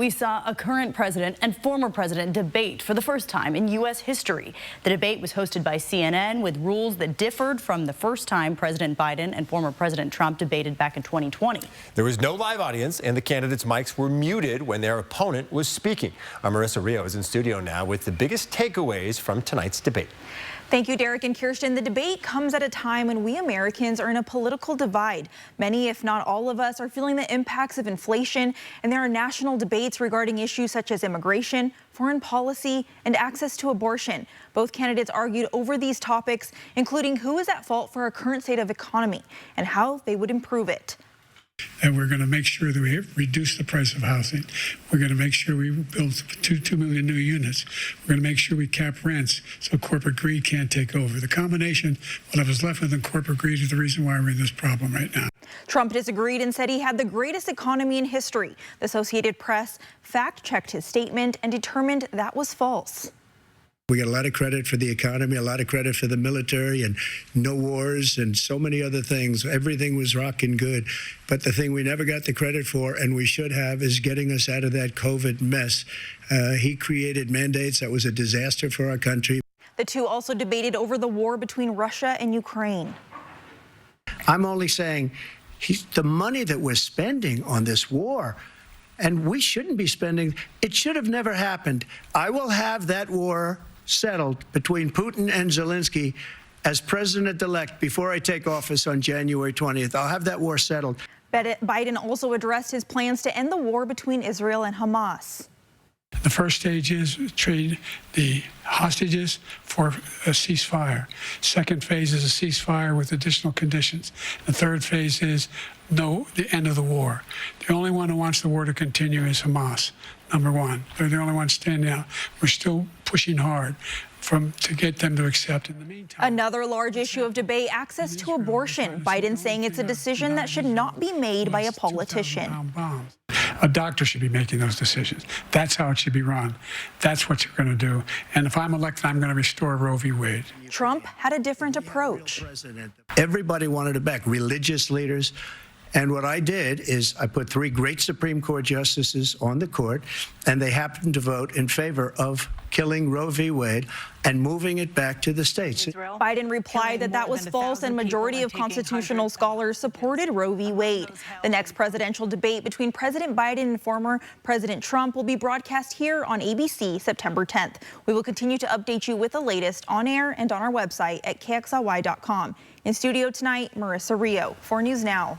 We saw a current president and former president debate for the first time in U.S. history. The debate was hosted by CNN with rules that differed from the first time President Biden and former President Trump debated back in 2020. There was no live audience, and the candidates' mics were muted when their opponent was speaking. Our Marissa Rio is in studio now with the biggest takeaways from tonight's debate. Thank you, Derek and Kirsten. The debate comes at a time when we Americans are in a political divide. Many, if not all of us, are feeling the impacts of inflation, and there are national debates regarding issues such as immigration, foreign policy, and access to abortion. Both candidates argued over these topics, including who is at fault for our current state of economy and how they would improve it. And we're going to make sure that we reduce the price of housing. We're going to make sure we build 2 million new units. We're going to make sure we cap rents so corporate greed can't take over. The combination, what I was left with in corporate greed, is the reason why we're in this problem right now. Trump disagreed and said he had the greatest economy in history. The Associated Press fact-checked his statement and determined that was false. We get a lot of credit for the economy, a lot of credit for the military, and no wars and so many other things. Everything was rocking good. But the thing we never got the credit for, and we should have, is getting us out of that COVID mess. He created mandates that was a disaster for our country. The two also debated over the war between Russia and Ukraine. I'm only saying the money that we're spending on this war, and we shouldn't be spending, it should have never happened. I will have that war settled between Putin and Zelensky as president-elect before I take office on January 20th. I'll have that war settled. Biden also addressed his plans to end the war between Israel and Hamas. The first stage is trade the hostages for a ceasefire. Second phase is a ceasefire with additional conditions. The third phase is the end of the war. The only one who wants the war to continue is Hamas, number one. They're the only ones standing out. We're still pushing hard to get them to accept. In the meantime, another large issue of debate, access to abortion. Biden saying it's a decision that should not be made by a politician. A doctor should be making those decisions. That's how it should be run. That's what you're going to do. And if I'm elected, I'm going to restore Roe v. Wade. Trump had a different approach. Everybody wanted it back, religious leaders. And what I did is I put 3 great Supreme Court justices on the court, and they happened to vote in favor of killing Roe v. Wade and moving it back to the states. Biden replied that was false, and majority of constitutional scholars supported Roe v. Wade. The next presidential debate between President Biden and former President Trump will be broadcast here on ABC September 10th. We will continue to update you with the latest on air and on our website at KXLY.com. In studio tonight, Marissa Rio, 4 News Now.